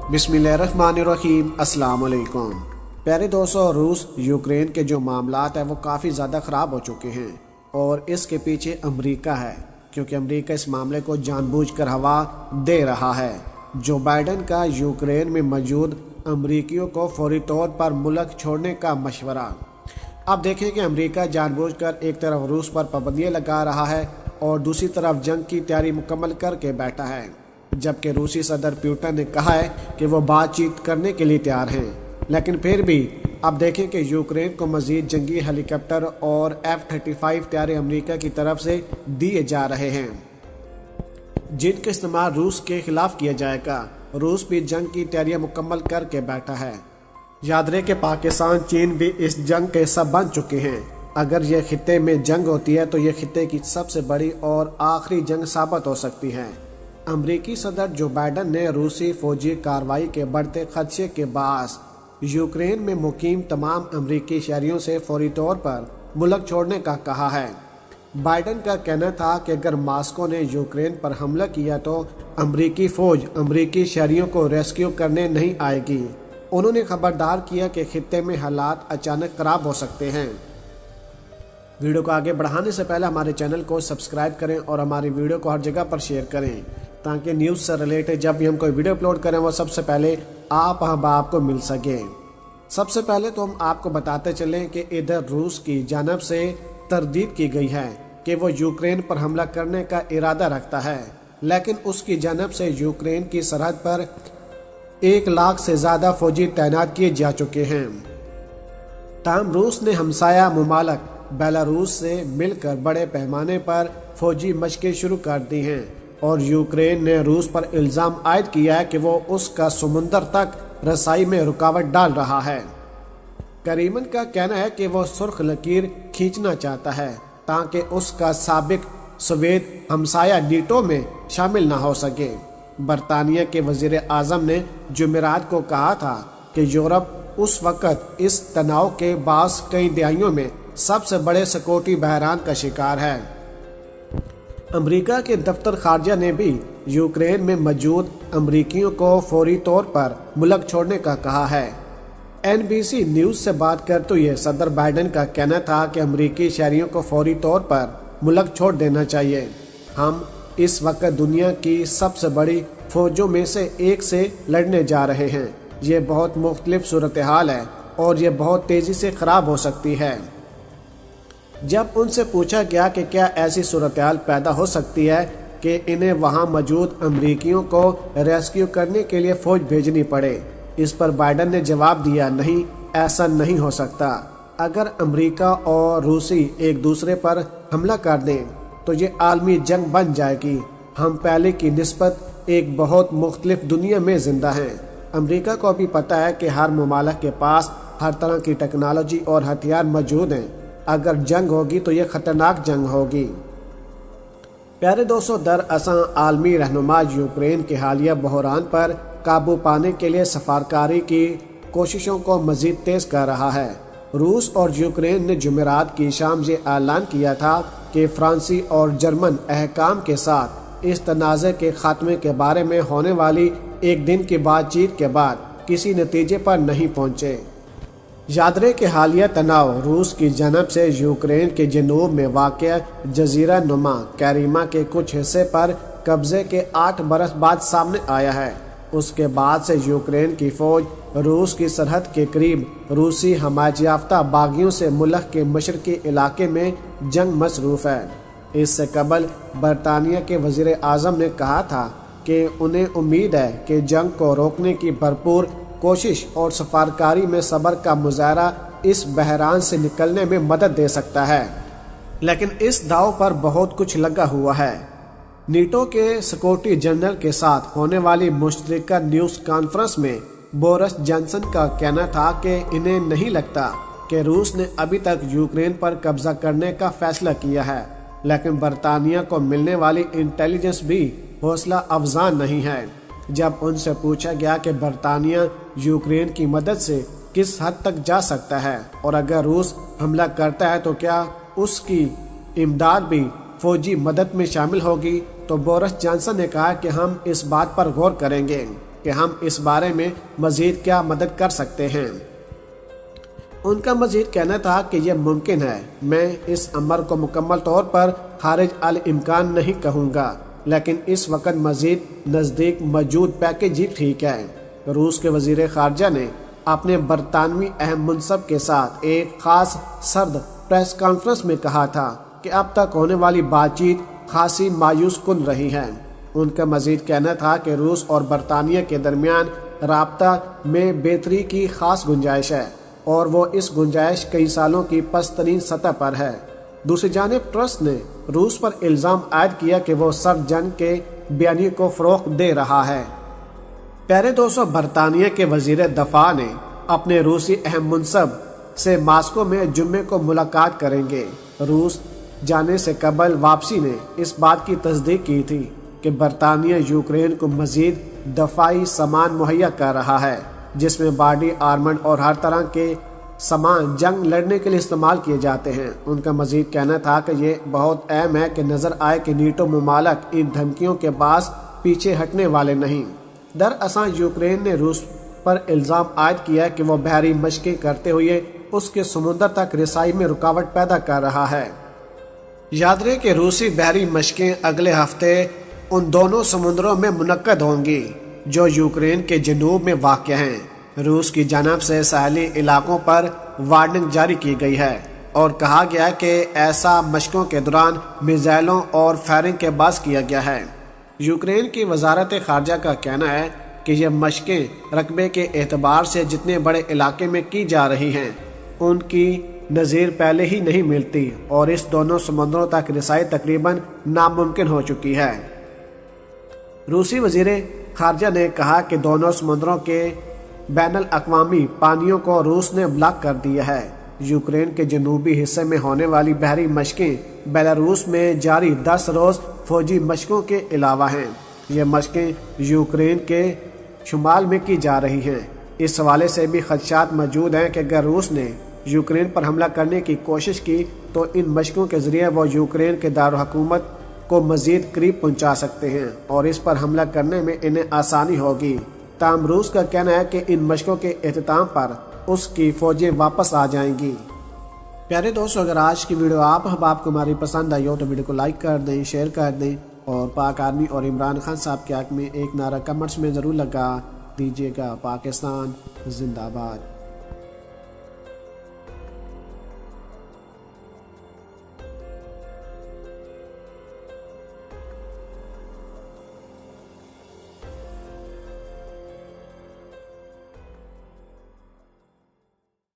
बिस्मिल्लाहिर्रहमानिर्रहीम। अस्सलाम वालेकुम। प्यारे दोस्तों, रूस यूक्रेन के जो मामलात हैं वो काफ़ी ज़्यादा ख़राब हो चुके हैं और इसके पीछे अमेरिका है, क्योंकि अमेरिका इस मामले को जानबूझकर हवा दे रहा है। जो बाइडन का यूक्रेन में मौजूद अमेरिकियों को फौरी तौर पर मुल्क छोड़ने का मशवरा। अब देखें कि अमेरिका जानबूझकर एक तरफ रूस पर पाबंदियाँ लगा रहा है और दूसरी तरफ जंग की तैयारी मुकम्मल करके बैठा है, जबकि रूसी सदर पुतिन ने कहा है कि वो बातचीत करने के लिए तैयार हैं। लेकिन फिर भी अब देखें कि यूक्रेन को मजीद जंगी हेलीकॉप्टर और F-35 तैयारी अमेरिका की तरफ से दिए जा रहे हैं, जिनका इस्तेमाल रूस के खिलाफ किया जाएगा। रूस भी जंग की तैयारियां मुकम्मल करके बैठा है। याद रहे कि पाकिस्तान, चीन भी इस जंग के हिस्सा बन चुके हैं। अगर यह खित्ते में जंग होती है तो यह खित्ते की सबसे बड़ी और आखिरी जंग साबित हो सकती है। अमरीकी सदर जो बाइडन ने रूसी फौजी कार्रवाई के बढ़ते खदशे के बायस यूक्रेन में मुकीम तमाम अमरीकी शहरियों से फौरी तौर पर मुल्क छोड़ने का कहा है। बाइडन का कहना था कि अगर मॉस्को ने यूक्रेन पर हमला किया तो अमरीकी फौज अमरीकी शहरियों को रेस्क्यू करने नहीं आएगी। उन्होंने खबरदार किया कि खित्ते में हालात अचानक खराब हो सकते हैं। वीडियो को आगे बढ़ाने से पहले हमारे चैनल को सब्सक्राइब करें और हमारी वीडियो को हर जगह पर शेयर करें, ताकि न्यूज़ से रिलेटेड जब भी हम कोई वीडियो अपलोड करें वो सबसे पहले आपको मिल सके। सबसे पहले तो हम आपको बताते चलें कि इधर रूस की जानब से तरदीद की गई है कि वो यूक्रेन पर हमला करने का इरादा रखता है, लेकिन उसकी जानब से यूक्रेन की सरहद पर 1 लाख से ज़्यादा फौजी तैनात किए जा चुके हैं। ताहम रूस ने हमसाया मुमालिक बेलारूस से मिलकर बड़े पैमाने पर फौजी मशकें शुरू कर दी हैं और यूक्रेन ने रूस पर इल्ज़ाम आयद किया है कि वो उसका समुंदर तक रसाई में रुकावट डाल रहा है। करीमन का कहना है कि वो सुर्ख लकीर खींचना चाहता है ताकि उसका साबिक सोवियत हमसाया नीटो में शामिल न हो सके। बरतानिया के वजीर आज़म ने जुमेरात को कहा था कि यूरोप उस वक़्त इस तनाव के बास कई दहाइयों में सबसे बड़े सिक्योरिटी बहरान का शिकार है। अमेरिका के दफ्तर खारजा ने भी यूक्रेन में मौजूद अमरीकियों को फौरी तौर पर मुल्क छोड़ने का कहा है। NBC न्यूज़ से बात करते हुए सदर बाइडन का कहना था कि अमरीकी शहरियों को फौरी तौर पर मुल्क छोड़ देना चाहिए। हम इस वक्त दुनिया की सबसे बड़ी फौजों में से एक से लड़ने जा रहे हैं। ये बहुत मुख्तलिफ सूरत हाल है और ये बहुत तेज़ी से ख़राब हो सकती है। जब उनसे पूछा गया कि क्या ऐसी सूरत हाल पैदा हो सकती है कि इन्हें वहां मौजूद अमरीकियों को रेस्क्यू करने के लिए फौज भेजनी पड़े, इस पर बाइडन ने जवाब दिया, नहीं, ऐसा नहीं हो सकता। अगर अमरीका और रूसी एक दूसरे पर हमला कर दें तो ये आलमी जंग बन जाएगी। हम पहले की निस्बत एक बहुत मुख्तलिफ दुनिया में जिंदा हैं। अमरीका को भी पता है कि हर ममालिक के पास हर तरह की टेक्नोलॉजी और हथियार मौजूद हैं। अगर जंग होगी तो ये खतरनाक जंग होगी। प्यारे दोस्तों, दरअसल आलमी रहनुमा यूक्रेन के हालिया बहरान पर काबू पाने के लिए सफारकारी की कोशिशों को मजीद तेज़ कर रहा है। रूस और यूक्रेन ने जुमेरात की शाम ये ऐलान किया था कि फ्रांसी और जर्मन अहकाम के साथ इस तनाज़े के खात्मे के बारे में होने वाली एक दिन की बातचीत के बाद किसी नतीजे पर नहीं पहुँचे। याद रहे कि हालिया तनाव रूस की जानब से यूक्रेन के जनूब में वाक़या जजीरा नुमा कैरीमा के कुछ हिस्से पर कब्जे के 8 बरस बाद सामने आया है। उसके बाद से यूक्रेन की फौज रूस की सरहद के करीब रूसी हमायत याफ्ता बागियों से मुल्क के मशरकी इलाके में जंग मसरूफ़ है। इससे कबल बरतानिया के वज़ीर आज़म ने कहा था कि उन्हें उम्मीद है कि जंग को रोकने की भरपूर कोशिश और सफारकारी में सब्र का मुजाहरा इस बहरान से निकलने में मदद दे सकता है, लेकिन इस दाव पर बहुत कुछ लगा हुआ है। नीटो के सिक्योरिटी जनरल के साथ होने वाली मुश्तरका न्यूज़ कॉन्फ्रेंस में बोरिस जॉनसन का कहना था कि इन्हें नहीं लगता कि रूस ने अभी तक यूक्रेन पर कब्जा करने का फैसला किया है, लेकिन बरतानिया को मिलने वाली इंटेलिजेंस भी हौसला अफजा नहीं है। जब उनसे पूछा गया कि बरतानिया यूक्रेन की मदद से किस हद तक जा सकता है और अगर रूस हमला करता है तो क्या उसकी इमदाद भी फौजी मदद में शामिल होगी, तो बोरिस जॉनसन ने कहा कि हम इस बात पर गौर करेंगे। کہ ہم اس بارے میں مزید کیا مدد کر سکتے ہیں۔ ان کا مزید کہنا تھا کہ یہ ممکن ہے، میں اس امر کو مکمل طور پر خارج الامکان نہیں کہوں گا، لیکن اس وقت مزید نزدیک موجود پیکج ہی ٹھیک ہے۔ روس کے وزیر خارجہ نے اپنے برطانوی اہم منصب کے ساتھ ایک خاص سرد پریس کانفرنس میں کہا تھا کہ اب تک ہونے والی بات چیت خاصی مایوس کن رہی ہے۔ ان کا مزید کہنا تھا کہ روس اور برطانیہ کے درمیان رابطہ میں بہتری کی خاص گنجائش ہے اور وہ اس گنجائش کئی سالوں کی پست ترین سطح پر ہے۔ دوسری جانب ٹرس نے روس پر الزام عائد کیا کہ وہ سرد جنگ کے بیانیے کو فروغ دے رہا ہے۔ پیارے دوستو، برطانیہ کے وزیر دفاع نے اپنے روسی اہم منصب سے ماسکو میں جمعے کو ملاقات کریں گے۔ روس جانے سے قبل واپسی نے اس بات کی تصدیق کی تھی کہ برطانیہ یوکرین کو مزید دفاعی سامان مہیا کر رہا ہے، جس میں باڈی آرمنڈ اور ہر طرح کے سامان جنگ لڑنے کے لیے استعمال کیے جاتے ہیں۔ ان کا مزید کہنا تھا کہ یہ بہت اہم ہے کہ نظر آئے کہ نیٹو ممالک ان دھمکیوں کے باعث پیچھے ہٹنے والے نہیں۔ دراصل یوکرین نے روس پر الزام عائد کیا کہ وہ بحری مشقیں کرتے ہوئے اس کے سمندر تک رسائی میں رکاوٹ پیدا کر رہا ہے۔ یاد رہے کہ روسی بحری مشقیں اگلے ہفتے ان دونوں سمندروں میں منعقد ہوں گی جو یوکرین کے جنوب میں واقع ہیں۔ روس کی جانب سے ساحلی علاقوں پر وارننگ جاری کی گئی ہے اور کہا گیا کہ ایسا مشقوں کے دوران میزائلوں اور فائرنگ کے باعث کیا گیا ہے۔ یوکرین کی وزارت خارجہ کا کہنا ہے کہ یہ مشقیں رقبے کے اعتبار سے جتنے بڑے علاقے میں کی جا رہی ہیں ان کی نظیر پہلے ہی نہیں ملتی اور اس دونوں سمندروں تک رسائی تقریباً ناممکن ہو چکی ہے۔ روسی وزیر خارجہ نے کہا کہ دونوں سمندروں کے بین الاقوامی پانیوں کو روس نے بلاک کر دیا ہے۔ یوکرین کے جنوبی حصے میں ہونے والی بحری مشقیں بیلاروس میں جاری 10 روز فوجی مشقوں کے علاوہ ہیں۔ یہ مشقیں یوکرین کے شمال میں کی جا رہی ہیں۔ اس حوالے سے بھی خدشات موجود ہیں کہ اگر روس نے یوکرین پر حملہ کرنے کی کوشش کی تو ان مشقوں کے ذریعے وہ یوکرین کے دارالحکومت کو مزید قریب پہنچا سکتے ہیں اور اس پر حملہ کرنے میں انہیں آسانی ہوگی۔ تاہم روس کا کہنا ہے کہ ان مشقوں کے اختتام پر اس کی فوجیں واپس آ جائیں گی۔ پیارے دوستو، اگر آج کی ویڈیو آپ کو ہماری پسند آئی ہو تو ویڈیو کو لائک کر دیں، شیئر کر دیں اور پاک آرمی اور عمران خان صاحب کے حق میں ایک نعرہ کمنٹس میں ضرور لگا دیجیے گا۔ پاکستان زندہ باد۔